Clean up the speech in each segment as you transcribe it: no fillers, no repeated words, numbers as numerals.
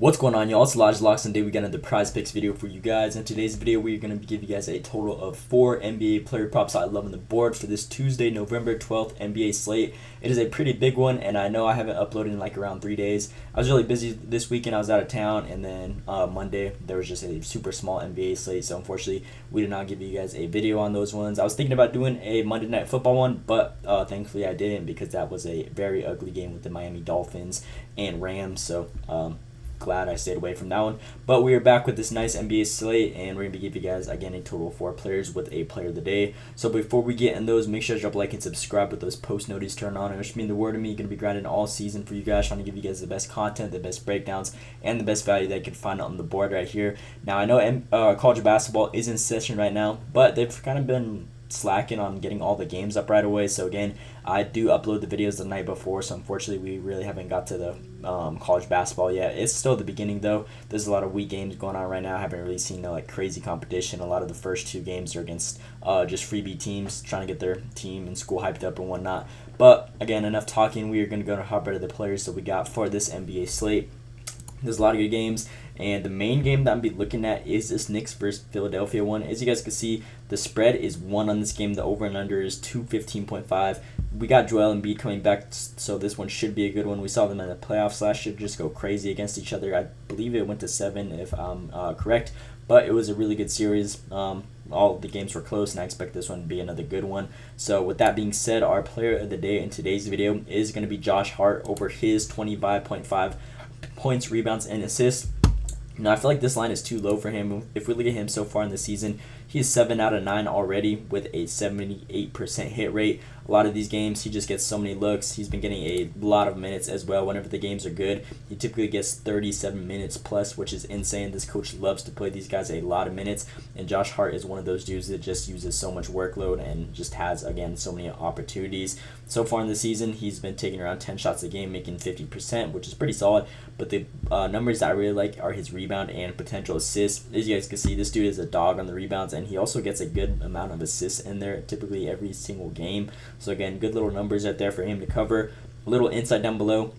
What's going on, y'all? It's Lodge Locks, and today we got another prize picks video for you guys. In today's video, we're going to give you guys a total of 4 NBA player props I love on the board for this Tuesday, November 12th NBA slate. It is a pretty big one, and I know I haven't uploaded in like around 3 days. I was really busy this weekend. I was out of town, and then Monday, there was just a super small NBA slate, so unfortunately, we did not give you guys a video on those ones. I was thinking about doing a Monday Night Football one, but thankfully I didn't because that was a very ugly game with the Miami Dolphins and Rams, so glad I stayed away from that one. But we are back with this nice NBA slate, and we're going to give you guys, again, a total of 4 players with a player of the day. So before we get in those, make sure to drop a like and subscribe with those post notices turned on. It should mean the word to me. Going to be grinding all season for you guys, trying to give you guys the best content, the best breakdowns, and the best value that you can find on the board right here. Now, I know college basketball is in session right now, but they've kind of been slacking on getting all the games up right away. So again, I do upload the videos the night before, so unfortunately we really haven't got to the college basketball yet. It's still the beginning though. There's a lot of weak games going on right now. I haven't really seen no like crazy competition. A lot of the first 2 games are against just freebie teams trying to get their team and school hyped up and whatnot. But again, enough talking. We are going to go to hop right to the players that we got for this NBA slate. There's a lot of good games, and the main game that I'm be looking at is this Knicks versus Philadelphia one. As you guys can see, the spread is 1 on this game. The over and under is 215.5. We got Joel Embiid coming back, so this one should be a good one. We saw them in the playoffs last year just go crazy against each other. I believe it went to 7 if I'm correct, but it was a really good series. All the games were close, and I expect this one to be another good one. So with that being said, our player of the day in today's video is going to be Josh Hart over his 25.5 points, rebounds, and assists. Now, I feel like this line is too low for him. If we look at him so far in the season, he's 7 out of 9 already with a 78% hit rate. A lot of these games, he just gets so many looks. He's been getting a lot of minutes as well whenever the games are good. He typically gets 37 minutes plus, which is insane. This coach loves to play these guys a lot of minutes, and Josh Hart is one of those dudes that just uses so much workload and just has, again, so many opportunities. So far in the season, he's been taking around 10 shots a game, making 50%, which is pretty solid. But the numbers that I really like are his rebound and potential assists. As you guys can see, this dude is a dog on the rebounds, and he also gets a good amount of assists in there typically every single game. So again, good little numbers right there for him to cover. A little insight down below.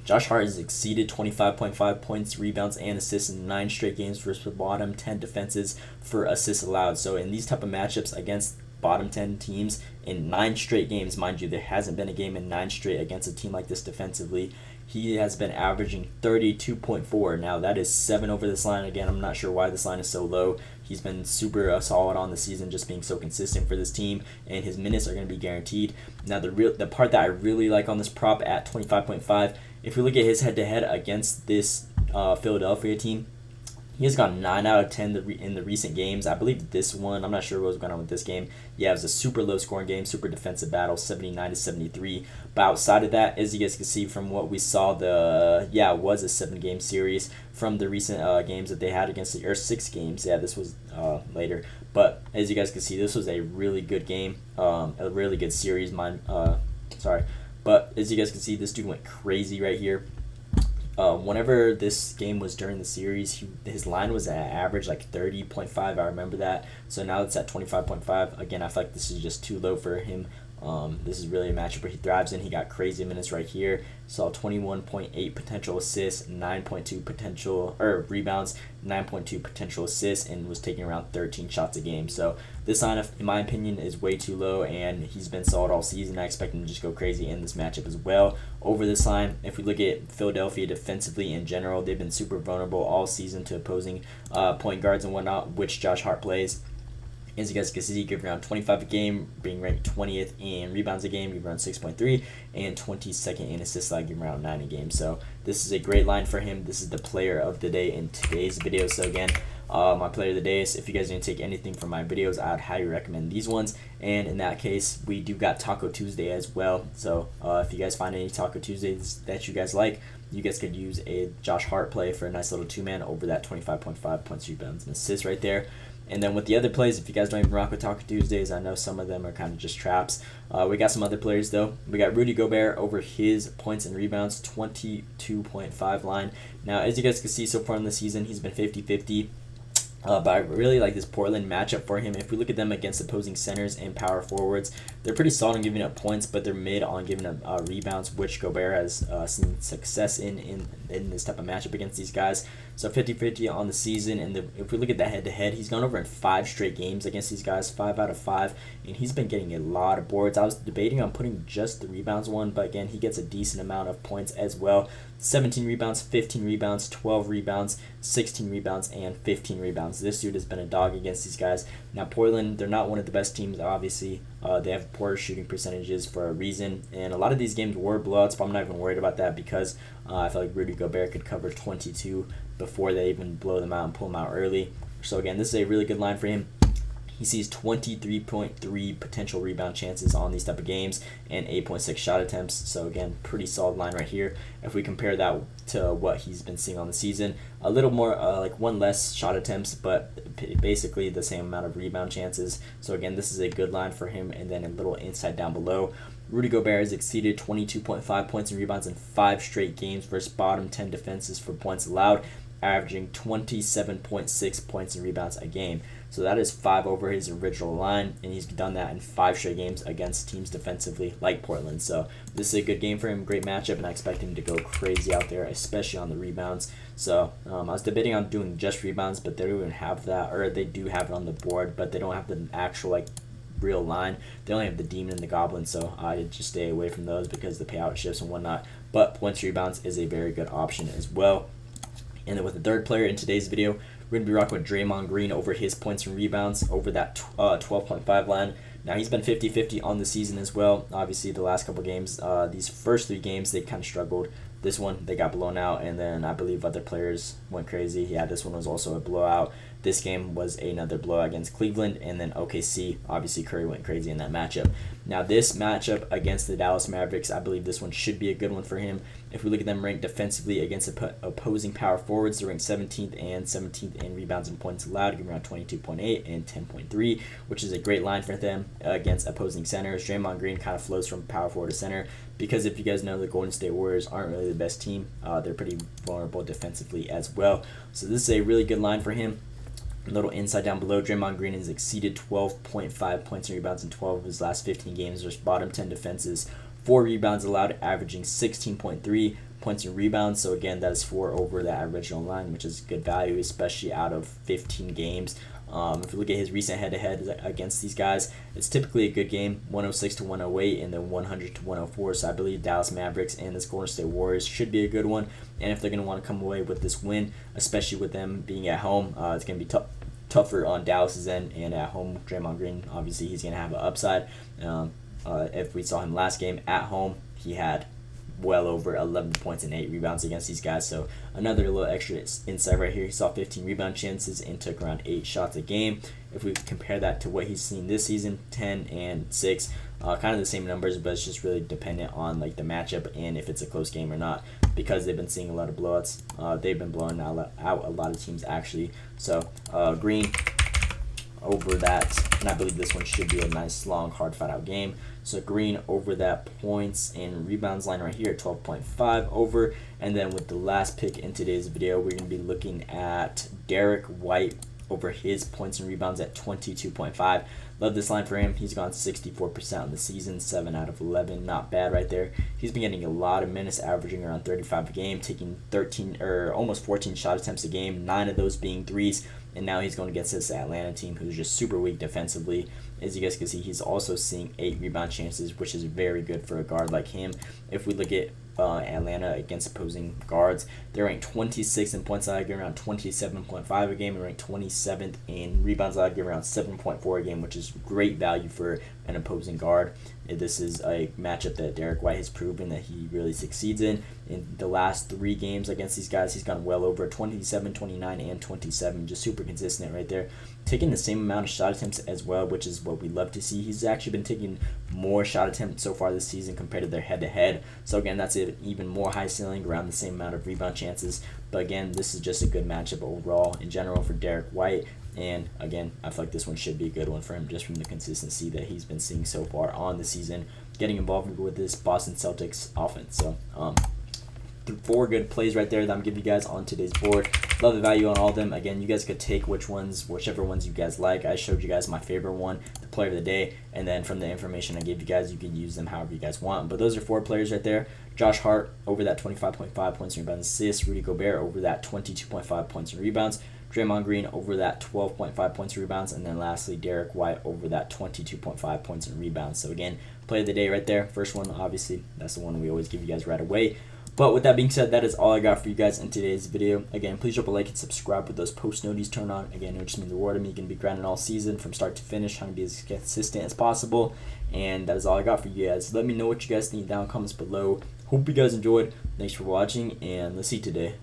Josh Hart has exceeded 25.5 points, rebounds, and assists in 9 straight games versus the bottom 10 defenses for assists allowed. So in these type of matchups against bottom 10 teams in 9 straight games, mind you, there hasn't been a game in 9 straight against a team like this defensively. He has been averaging 32.4. Now, that is 7 over this line. Again, I'm not sure why this line is so low. He's been super solid on the season, just being so consistent for this team, and his minutes are going to be guaranteed. Now, the part that I really like on this prop at 25.5, if we look at his head-to-head against this Philadelphia team, he has gone 9 out of 10 in the recent games. I believe this one, I'm not sure what was going on with this game. Yeah, it was a super low-scoring game, super defensive battle, 79-73. But outside of that, as you guys can see from what we saw, it was a 7-game series from the recent games that they had against or 6 games. Yeah, this was later. But as you guys can see, this was a really good game, a really good series. But as you guys can see, this dude went crazy right here. Whenever this game was during the series, his line was at average like 30.5. I remember that. So now it's at 25.5. Again, I feel like this is just too low for him. This is really a matchup where he thrives in. He got crazy minutes right here. Saw 21.8 potential assists, 9.2 potential rebounds, 9.2 potential assists, and was taking around 13 shots a game. So this line, in my opinion, is way too low, and he's been solid all season. I expect him to just go crazy in this matchup as well. Over this line, if we look at Philadelphia defensively in general, they've been super vulnerable all season to opposing point guards and whatnot, which Josh Hart plays. As you guys can see, giving around 25 a game, being ranked 20th in rebounds a game, giving around 6.3, and 22nd in assists, giving around 9 a game. So this is a great line for him. This is the player of the day in today's video. So again, my player of the day is, if you guys didn't take anything from my videos, I'd highly recommend these ones. And in that case, we do got Taco Tuesday as well. So if you guys find any Taco Tuesdays that you guys like, you guys could use a Josh Hart play for a nice little 2-man over that 25.5 points, rebounds, and assists right there. And then with the other plays, if you guys don't even rock with Taco Tuesdays, I know some of them are kind of just traps. We got some other players, though. We got Rudy Gobert over his points and rebounds, 22.5 line. Now, as you guys can see so far in the season, he's been 50-50. But I really like this Portland matchup for him. If we look at them against opposing centers and power forwards, they're pretty solid on giving up points, but they're mid on giving up rebounds, which Gobert has seen success in this type of matchup against these guys. So 50-50 on the season, and if we look at that head-to-head, he's gone over in 5 straight games against these guys, 5 out of 5, and he's been getting a lot of boards. I was debating on putting just the rebounds one, but again, he gets a decent amount of points as well. 17 rebounds, 15 rebounds, 12 rebounds, 16 rebounds, and 15 rebounds. This dude has been a dog against these guys. Now, Portland, they're not one of the best teams, obviously. They have poor shooting percentages for a reason, and a lot of these games were blowouts, but I'm not even worried about that because I feel like Rudy Gobert could cover 22 before they even blow them out and pull them out early. So again, this is a really good line for him. He sees 23.3 potential rebound chances on these type of games and 8.6 shot attempts. So again, pretty solid line right here. If we compare that to what he's been seeing on the season, a little more like one less shot attempts, but basically the same amount of rebound chances. So again, this is a good line for him. And then a little insight down below, Rudy Gobert has exceeded 22.5 points and rebounds in 5 straight games versus bottom 10 defenses for points allowed, averaging 27.6 points and rebounds a game. So that is 5 over his original line, and he's done that in 5 straight games against teams defensively like Portland. So this is a good game for him, great matchup, and I expect him to go crazy out there, especially on the rebounds. So I was debating on doing just rebounds, but they don't even have that, or they do have it on the board, but they don't have the actual like real line. They only have the Demon and the Goblin, so I just stay away from those because the payout shifts and whatnot. But points rebounds is a very good option as well. And then with the third player in today's video, we're going to be rocking with Draymond Green over his points and rebounds over that 12.5 line. Now, he's been 50-50 on the season as well. Obviously, the last couple games, these first 3 games, they kind of struggled. This one, they got blown out, and then I believe other players went crazy. Yeah, this one was also a blowout. This game was another blowout against Cleveland, and then OKC, obviously Curry went crazy in that matchup. Now, this matchup against the Dallas Mavericks, I believe this one should be a good one for him. If we look at them ranked defensively against opposing power forwards, they're ranked 17th in rebounds and points allowed, giving around 22.8 and 10.3, which is a great line for them against opposing centers. Draymond Green kind of flows from power forward to center because if you guys know, the Golden State Warriors aren't really the best team. They're pretty vulnerable defensively as well. So this is a really good line for him. A little insight down below, Draymond Green has exceeded 12.5 points and rebounds in 12 of his last 15 games versus bottom 10 defenses. 4 rebounds allowed, averaging 16.3 points and rebounds. So again, that is 4 over that original line, which is good value, especially out of 15 games. If you look at his recent head-to-head against these guys, it's typically a good game, 106 to 108 and then 100 to 104. So I believe Dallas Mavericks and this Golden State Warriors should be a good one. And if they're going to want to come away with this win, especially with them being at home, it's going to be tougher on Dallas's end. And at home, Draymond Green, obviously, he's going to have an upside. If we saw him last game at home, he had well over 11 points and 8 rebounds against these guys. So another little extra insight right here. He saw 15 rebound chances and took around 8 shots a game. If we compare that to what he's seen this season, 10 and 6, kind of the same numbers, but it's just really dependent on like the matchup and if it's a close game or not, because they've been seeing a lot of blowouts. They've been blowing out a lot of teams actually. So Green over that, and I believe this one should be a nice long hard fight out game. So Green over that points and rebounds line right here at 12.5 over. And then with the last pick in today's video, we're going to be looking at Derrick White over his points and rebounds at 22.5. Love this line for him. He's gone 64% on the season, 7 out of 11. Not bad right there. He's been getting a lot of minutes, averaging around 35 a game, taking 13 or almost 14 shot attempts a game, 9 of those being threes. And now he's going against this Atlanta team who's just super weak defensively. As you guys can see, he's also seeing 8 rebound chances, which is very good for a guard like him. If we look at Atlanta against opposing guards, they're ranked 26th in points allowed, giving around 27.5 a game, and ranked 27th in rebounds allowed, giving around 7.4 a game, which is great value for an opposing guard. This is a matchup that Derrick White has proven that he really succeeds in. In the last 3 games against these guys, he's gone well over 27, 29, and 27. Just super consistent right there. Taking the same amount of shot attempts as well, which is what we love to see. He's actually been taking more shot attempts so far this season compared to their head-to-head. So again, that's an even more high ceiling, around the same amount of rebound chances. But again, this is just a good matchup overall in general for Derrick White. And again, I feel like this one should be a good one for him just from the consistency that he's been seeing so far on the season, getting involved with this Boston Celtics offense. So 4 good plays right there that I'm giving you guys on today's board. Love the value on all of them. Again, you guys could take whichever ones you guys like. I showed you guys my favorite one, the player of the day, and then from the information I gave you guys, you can use them however you guys want. But those are 4 players right there. Josh Hart over that 25.5 points and rebounds assists. Rudy Gobert over that 22.5 points and rebounds. Draymond Green over that 12.5 points and rebounds. And then lastly, Derrick White over that 22.5 points and rebounds. So again, play of the day right there. First one, obviously, that's the one we always give you guys right away. But with that being said, that is all I got for you guys in today's video. Again, please drop a like and subscribe with those post notifications turned on. Again, it would just mean the world to me. You're going to be grinding all season from start to finish, trying to be as consistent as possible. And that is all I got for you guys. Let me know what you guys think down in the comments below. Hope you guys enjoyed. Thanks for watching, and let's see today.